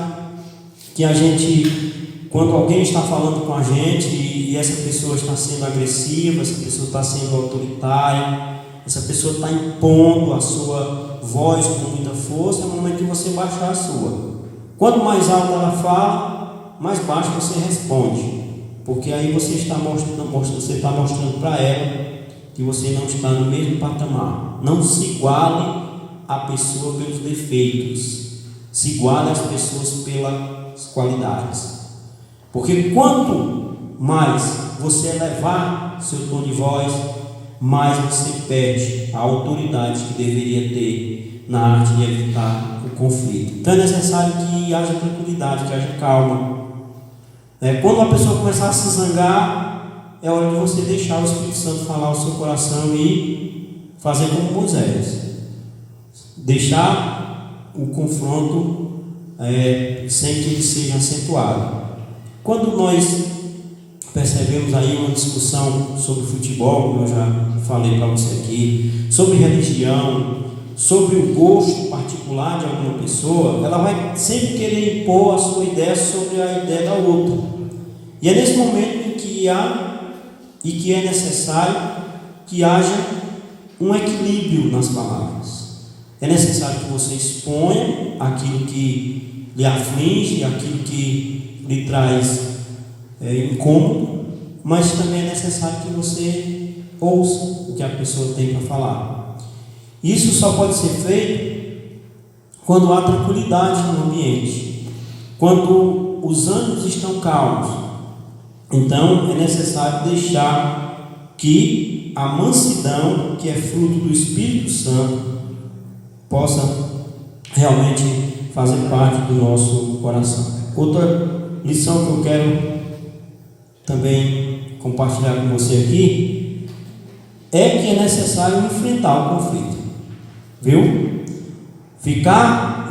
que a gente, quando alguém está falando com a gente e essa pessoa está sendo agressiva, essa pessoa está sendo autoritária, essa pessoa está impondo a sua voz com muita força, é o momento de você baixar a sua. Quanto mais alto ela fala, mais baixo você responde, porque aí você está mostrando para ela que você não está no mesmo patamar. Não se iguale a pessoa pelos defeitos, se iguale às pessoas pelas qualidades, porque quanto mais você elevar seu tom de voz, mais você perde a autoridade que deveria ter na arte de evitar o conflito. Então é necessário que haja tranquilidade, que haja calma. Quando a pessoa começar a se zangar, é hora de você deixar o Espírito Santo falar o seu coração e fazer como Moisés. deixar o confronto sem que ele seja acentuado. Quando nós percebemos aí uma discussão sobre futebol, como eu já falei para você aqui, sobre religião, sobre o gosto particular de alguma pessoa, ela vai sempre querer impor a sua ideia sobre a ideia da outra. E é nesse momento em que há e que é necessário que haja um equilíbrio nas palavras. É necessário que você exponha aquilo que lhe aflige, aquilo que lhe traz incômodo, mas também é necessário que você ouça o que a pessoa tem para falar. Isso só pode ser feito quando há tranquilidade no ambiente, quando os ânimos estão calmos. Então é necessário deixar que a mansidão, que é fruto do Espírito Santo, possa realmente fazer parte do nosso coração. Outra lição que eu quero também compartilhar com você aqui é que é necessário enfrentar o conflito, viu?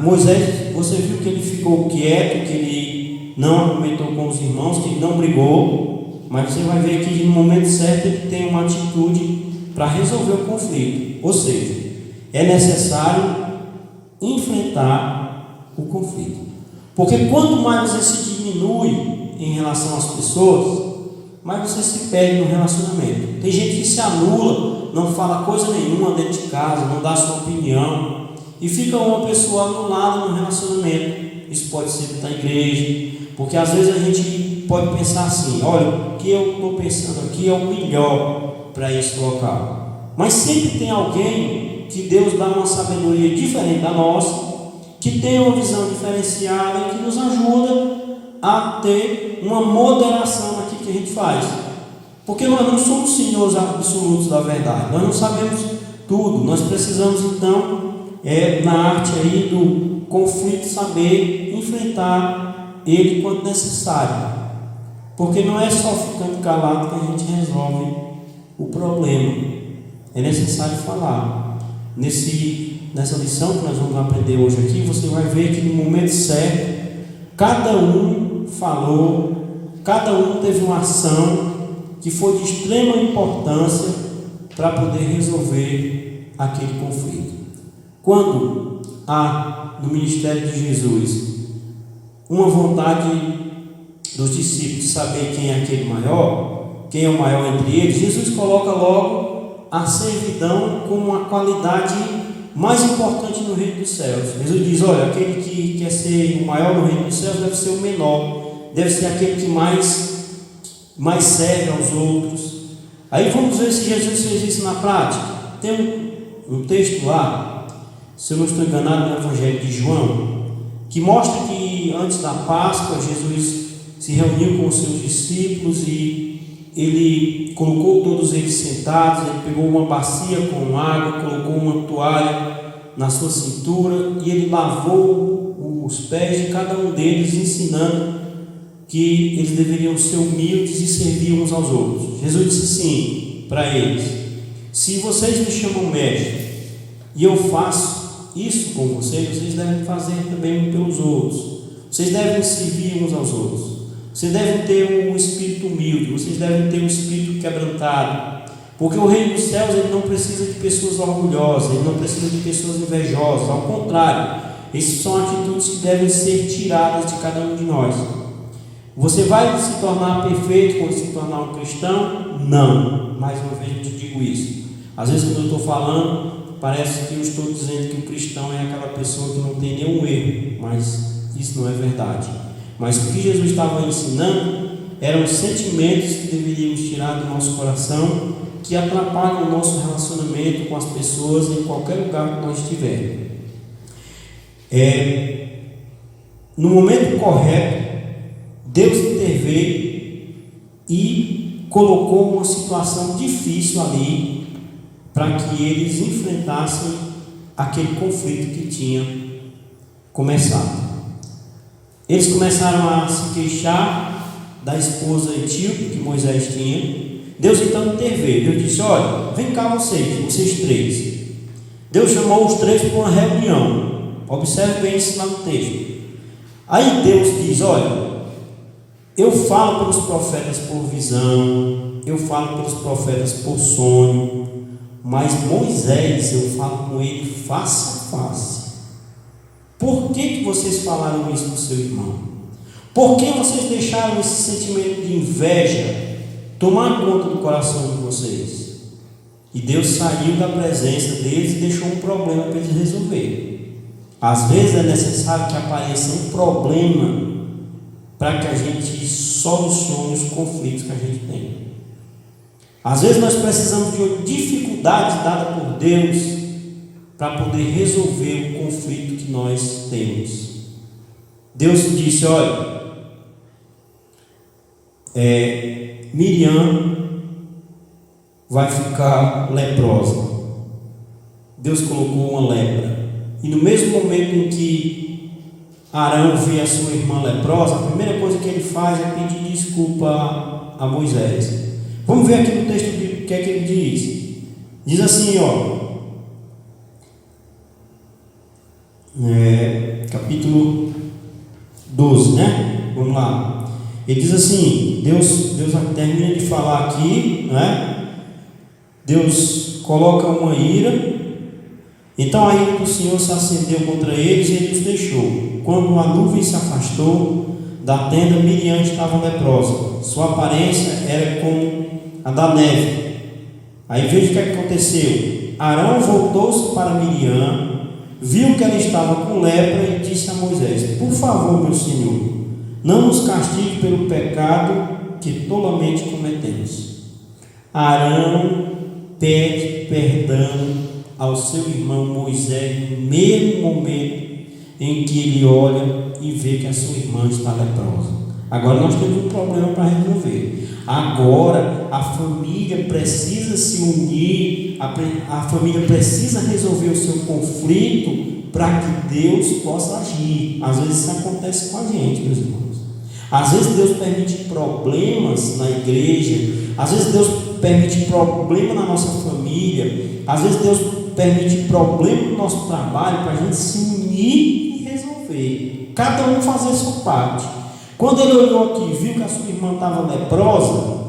Moisés, você viu que ele ficou quieto, que ele não argumentou com os irmãos, que ele não brigou, mas você vai ver que no momento certo ele tem uma atitude para resolver o conflito. Ou seja, é necessário enfrentar o conflito, porque quanto mais você se diminui em relação às pessoas, mais você se perde no relacionamento. Tem gente que se anula, não fala coisa nenhuma dentro de casa, não dá sua opinião e fica uma pessoa anulada no relacionamento. Isso pode ser da igreja, porque às vezes a gente pode pensar assim: olha, o que eu estou pensando aqui é o melhor para esse local. Mas sempre tem alguém que Deus dá uma sabedoria diferente da nossa, que tem uma visão diferenciada e que nos ajuda a ter uma moderação naquilo que a gente faz. Porque nós não somos senhores absolutos da verdade, nós não sabemos tudo. Nós precisamos então, na arte aí do conflito, saber enfrentar ele quando necessário, porque não é só ficando calado que a gente resolve o problema. É necessário falar. Nessa lição que nós vamos aprender hoje aqui, você vai ver que no momento certo cada um falou, cada um teve uma ação que foi de extrema importância para poder resolver aquele conflito. Quando há no ministério de Jesus uma vontade dos discípulos de saber quem é aquele maior, quem é o maior entre eles, Jesus coloca logo a servidão como uma qualidade mais importante no reino dos céus. Jesus diz: olha, aquele que quer ser o maior no reino dos céus deve ser o menor, deve ser aquele que mais serve aos outros. Aí vamos ver se Jesus fez isso na prática. Tem um texto lá, se eu não estou enganado, no Evangelho de João, que mostra que antes da Páscoa Jesus se reuniu com os seus discípulos e ele colocou todos eles sentados. Ele pegou uma bacia com água, colocou uma toalha na sua cintura e ele lavou os pés de cada um deles, ensinando que eles deveriam ser humildes e servir uns aos outros. Jesus disse assim para eles: se vocês me chamam mestre e eu faço isso com vocês, vocês devem fazer também um pelos outros. Vocês devem servir uns aos outros. Vocês devem ter um espírito humilde, vocês devem ter um espírito quebrantado, porque o reino dos céus ele não precisa de pessoas orgulhosas, ele não precisa de pessoas invejosas. Ao contrário, essas são atitudes que devem ser tiradas de cada um de nós. Você vai se tornar perfeito quando se tornar um cristão? Não. Mais uma vez eu te digo isso. Às vezes quando eu estou falando, parece que eu estou dizendo que o cristão é aquela pessoa que não tem nenhum erro, mas isso não é verdade. Mas o que Jesus estava ensinando eram sentimentos que deveríamos tirar do nosso coração, que atrapalham o nosso relacionamento com as pessoas em qualquer lugar que nós estivermos. No momento correto, Deus interveio e colocou uma situação difícil ali para que eles enfrentassem aquele conflito que tinha começado. Eles começaram a se queixar da esposa etíope que Moisés tinha. Deus então interveio. Deus disse: olha, vem cá vocês três. Deus chamou os três para uma reunião. Observe bem isso lá no texto. Aí Deus diz: olha, eu falo pelos profetas por visão, eu falo pelos profetas por sonho, mas Moisés eu falo com ele face a face. Por que vocês falaram isso para o seu irmão? Por que vocês deixaram esse sentimento de inveja tomar conta do coração de vocês? E Deus saiu da presença deles e deixou um problema para eles resolverem. Às vezes é necessário que apareça um problema para que a gente solucione os conflitos que a gente tem. Às vezes nós precisamos de uma dificuldade dada por Deus para poder resolver o conflito que nós temos. Deus disse: olha, Miriam vai ficar leprosa. Deus colocou uma lepra. E no mesmo momento em que Arão vê a sua irmã leprosa, a primeira coisa que ele faz é pedir desculpa a Moisés. Vamos ver aqui no texto bíblico o que é que ele diz. Diz assim, capítulo 12, né? Vamos lá. Ele diz assim, Deus termina de falar aqui, né? Deus coloca uma ira. Então a ira do Senhor se acendeu contra eles e ele os deixou. Quando a nuvem se afastou da tenda, Miriam estava leprosa. Sua aparência era como a da neve. Aí veja o que aconteceu. Arão voltou-se para Miriam, viu que ela estava com lepra e disse a Moisés: por favor, meu senhor, não nos castigue pelo pecado que tolamente cometemos. Arão pede perdão ao seu irmão Moisés no mesmo momento em que ele olha e vê que a sua irmã está leprosa. Agora nós temos um problema para resolver. Agora a família precisa se unir, a família precisa resolver o seu conflito para que Deus possa agir. Às vezes isso acontece com a gente, meus irmãos. Às vezes Deus permite problemas na igreja, às vezes Deus permite problema na nossa família, às vezes Deus permite problema no nosso trabalho para a gente se unir e resolver, cada um fazer a sua parte. Quando ele olhou aqui e viu que a sua irmã estava leprosa,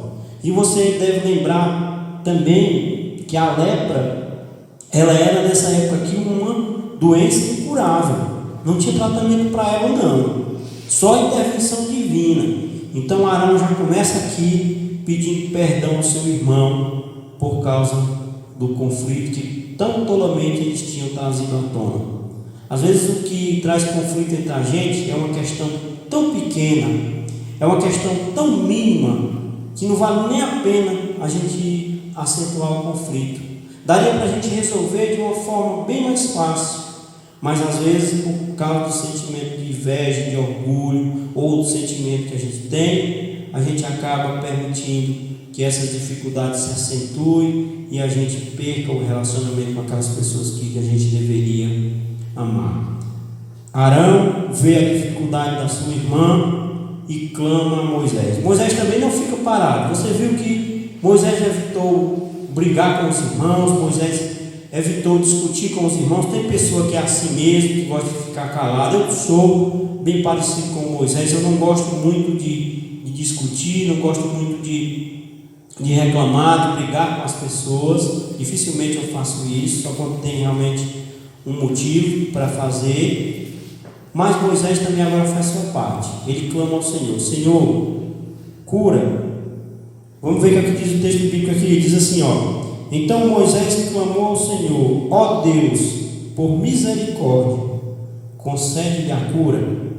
e você deve lembrar também que a lepra, ela era nessa época aqui uma doença incurável, não tinha tratamento para ela não, só intervenção divina. Então Arão já começa aqui pedindo perdão ao seu irmão por causa do conflito que tão tolamente eles tinham trazido à tona. Às vezes o que traz conflito entre a gente é uma questão tão pequena, é uma questão tão mínima, que não vale nem a pena a gente acentuar o conflito. Daria para a gente resolver de uma forma bem mais fácil, mas às vezes por causa do sentimento de inveja, de orgulho, ou do sentimento que a gente tem, a gente acaba permitindo que essas dificuldades se acentuem e a gente perca o relacionamento com aquelas pessoas que a gente deveria amar. Arão vê a dificuldade da sua irmã e clama a Moisés. Moisés também não fica parado. Você viu que Moisés evitou brigar com os irmãos, Moisés evitou discutir com os irmãos. Tem pessoa que é assim mesmo, que gosta de ficar calada. Eu sou bem parecido com Moisés. Eu não gosto muito de discutir, não gosto muito de reclamar, de brigar com as pessoas. Dificilmente eu faço isso, só quando tem realmente um motivo para fazer. Mas Moisés também agora faz sua parte. Ele clama ao Senhor: Senhor, cura. Vamos ver o que diz o texto bíblico aqui. Ele diz assim, então Moisés clamou ao Senhor: ó Deus, por misericórdia, concede-lhe a cura.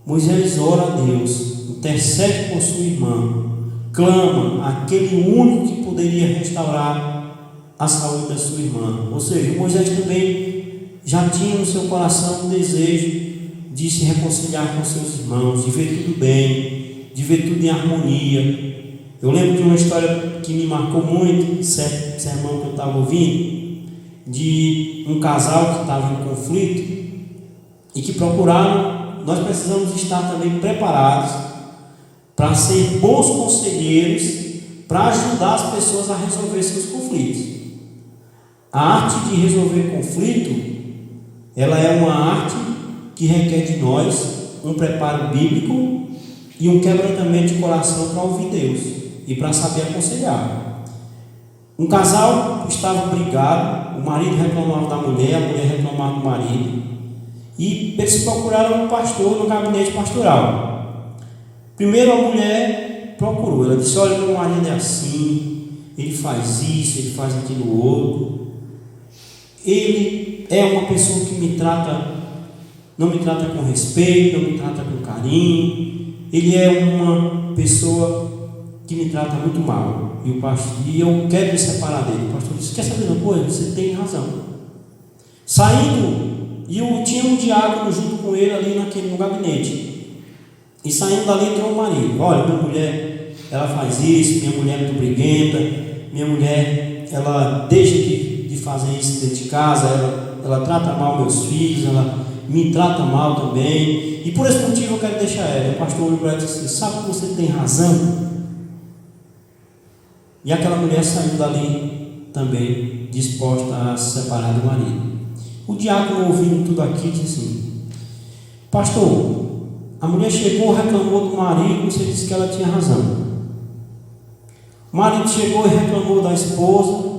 Moisés ora a Deus, intercede por sua irmã, clama aquele único que poderia restaurar a saúde da sua irmã. Ou seja, Moisés também já tinha no seu coração um desejo de se reconciliar com seus irmãos, de ver tudo bem, de ver tudo em harmonia. Eu lembro de uma história que me marcou muito, certo sermão que eu estava ouvindo, de um casal que estava em conflito e que procuraram. Nós precisamos estar também preparados para ser bons conselheiros, para ajudar as pessoas a resolver seus conflitos. A arte de resolver conflito, ela é uma arte que requer de nós um preparo bíblico e um quebrantamento de coração para ouvir Deus e para saber aconselhar. Um casal estava brigado, o marido reclamava da mulher, a mulher reclamava do marido, e eles procuraram um pastor no gabinete pastoral. Primeiro a mulher procurou, ela disse: olha, meu marido é assim, ele faz isso, ele faz aquilo outro, ele é uma pessoa que não me trata com respeito, não me trata com carinho, ele é uma pessoa que me trata muito mal, e eu quero me separar dele. O pastor disse: quer saber de uma coisa? Você tem razão. Saindo, tinha um diácono junto com ele ali no gabinete, e saindo dali entrou o marido: olha, minha mulher, ela faz isso, minha mulher é muito briguenta, minha mulher, ela deixa de fazer isso dentro de casa, ela trata mal meus filhos, ela me trata mal também, e por esse motivo eu quero deixar ela. O pastor olhou para ela e disse: sabe que você tem razão? E aquela mulher saiu dali também disposta a se separar do marido. O diácono, ouvindo tudo aquilo, disse assim: pastor, a mulher chegou, reclamou do marido, você disse que ela tinha razão. O marido chegou e reclamou da esposa,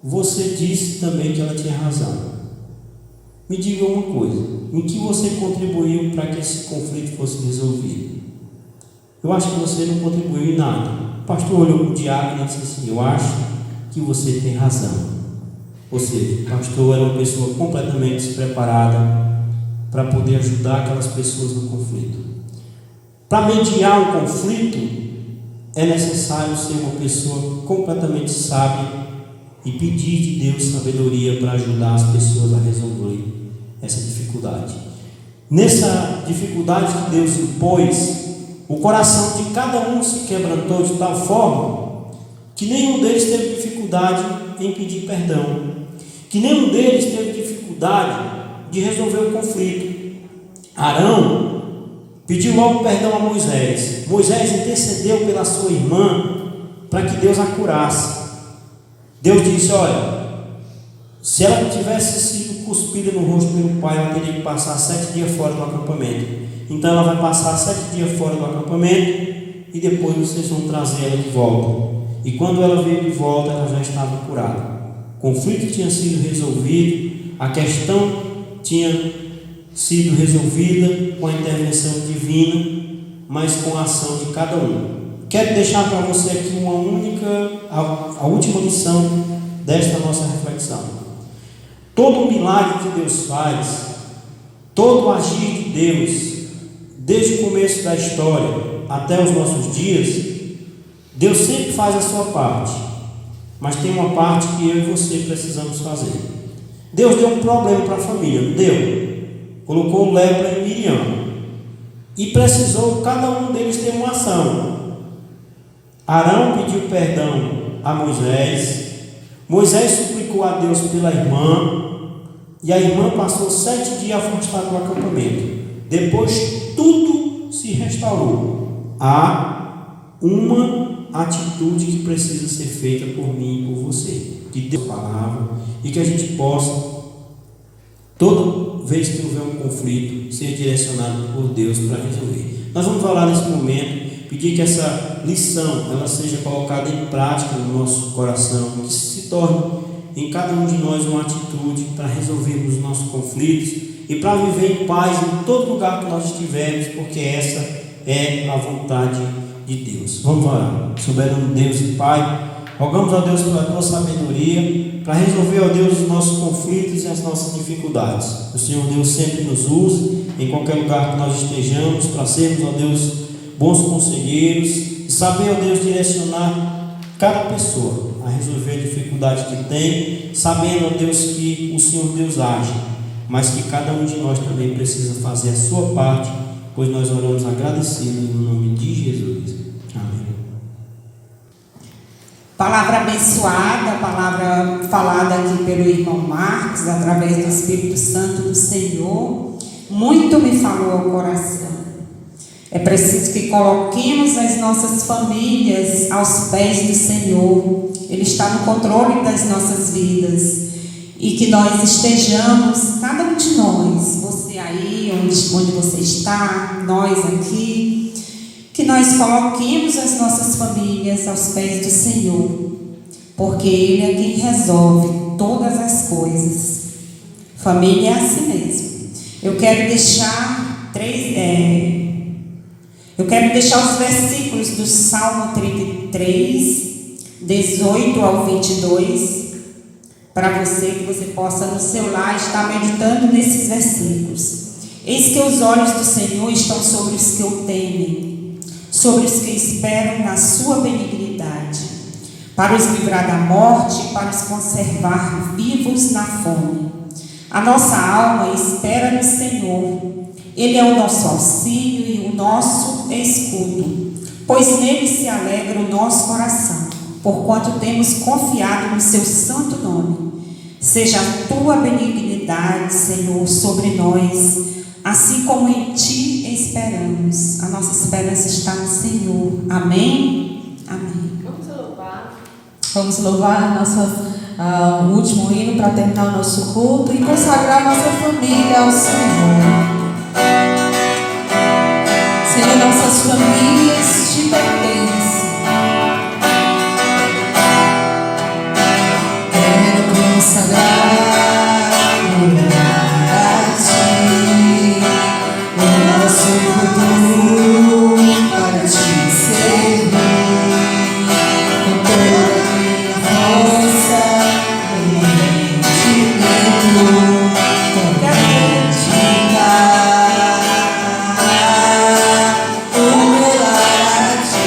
você disse também que ela tinha razão. Me diga uma coisa: em que você contribuiu para que esse conflito fosse resolvido? Eu acho que você não contribuiu em nada. O pastor olhou para o diácono e disse assim: eu acho que você tem razão. Ou seja, o pastor era uma pessoa completamente despreparada para poder ajudar aquelas pessoas no conflito. Para mediar um conflito, é necessário ser uma pessoa completamente sábia e pedir de Deus sabedoria para ajudar as pessoas a resolver essa dificuldade. Nessa dificuldade que Deus impôs, o coração de cada um se quebrantou de tal forma que nenhum deles teve dificuldade em pedir perdão, que nenhum deles teve dificuldade de resolver o conflito. Arão pediu logo perdão a Moisés. Moisés intercedeu pela sua irmã para que Deus a curasse. Deus disse: olha, se ela tivesse sido cuspida no rosto pelo pai, ela teria que passar 7 dias fora do acampamento. Então ela vai passar 7 dias fora do acampamento e depois vocês vão trazer ela de volta. E quando ela veio de volta, ela já estava curada. O conflito tinha sido resolvido, a questão tinha sido resolvida com a intervenção divina, mas com a ação de cada um. Quero deixar para você aqui a última lição desta nossa reflexão. Todo milagre que Deus faz, todo agir de Deus, desde o começo da história até os nossos dias, Deus sempre faz a sua parte, mas tem uma parte que eu e você precisamos fazer. Deus deu um problema para a família, não deu? Colocou lepra em Miriam e precisou cada um deles ter uma ação. Arão pediu perdão a Moisés, Moisés suplicou a Deus pela irmã, e a irmã passou 7 dias afastada do acampamento. Depois tudo se restaurou. Há uma atitude que precisa ser feita por mim e por você, que Deus palavra, e que a gente possa, toda vez que houver um conflito, ser direcionado por Deus para resolver. Nós vamos falar nesse momento, pedir que essa lição ela seja colocada em prática no nosso coração, que se torne em cada um de nós uma atitude para resolvermos os nossos conflitos e para viver em paz em todo lugar que nós estivermos, porque essa é a vontade de Deus. Vamos orar. Soberano Deus e Pai, rogamos a Deus pela tua sabedoria para resolver, ó Deus, os nossos conflitos e as nossas dificuldades. O Senhor Deus sempre nos use em qualquer lugar que nós estejamos, para sermos, ó Deus, bons conselheiros e saber, ó Deus, direcionar cada pessoa a resolver a dificuldade que tem, sabendo, ó Deus, que o Senhor Deus age, mas que cada um de nós também precisa fazer a sua parte, pois nós oramos agradecidos no nome de Jesus. Amém. Palavra abençoada, palavra falada aqui pelo irmão Marcos, através do Espírito Santo do Senhor, muito me falou ao coração. É preciso que coloquemos as nossas famílias aos pés do Senhor, Ele está no controle das nossas vidas. E que nós estejamos, cada um de nós, você aí, onde você está, nós aqui, que nós coloquemos as nossas famílias aos pés do Senhor, porque Ele é quem resolve todas as coisas. Família é assim mesmo. Eu quero deixar os versículos do Salmo 33, 18 ao 22, para você, que você possa no seu lar estar meditando nesses versículos. Eis que os olhos do Senhor estão sobre os que o temem, sobre os que esperam na sua benignidade, para os livrar da morte e para os conservar vivos na fome. A nossa alma espera no Senhor. Ele é o nosso auxílio e o nosso escudo, pois nele se alegra o nosso coração, porquanto temos confiado no seu santo nome. Seja a tua benignidade, Senhor, sobre nós, assim como em ti esperamos. A nossa esperança está no Senhor. Amém? Amém. Vamos louvar o último hino para terminar o nosso culto e consagrar nossa família ao Senhor. Senhor, nossas famílias te pertencem. Quero consagrar a ti o nosso futuro para te servir com toda a minha força e entendimento, com gratidão. O meu lar a ti.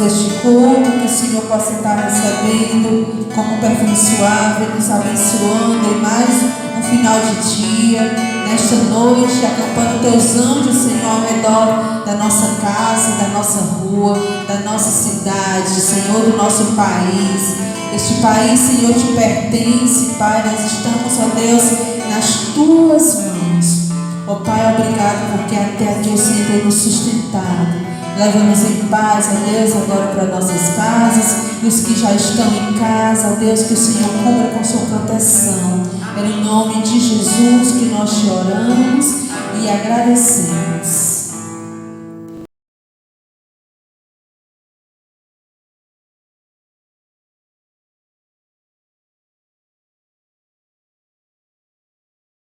este culto, que o Senhor possa estar recebendo como um perfume suave, nos abençoando em mais um final de dia, nesta noite, acampando teus anjos, Senhor, ao redor da nossa casa, da nossa rua, da nossa cidade, Senhor, do nosso país. Este país, Senhor, te pertence, Pai. Nós estamos, ó Deus, nas tuas mãos. Ó Pai, obrigado porque até aqui o Senhor tem nos sustentado. Leva-nos em paz, ó Deus, agora para nossas casas. E os que já estão em casa, ó Deus, que o Senhor cubra com sua proteção. É em nome de Jesus que nós te oramos e agradecemos.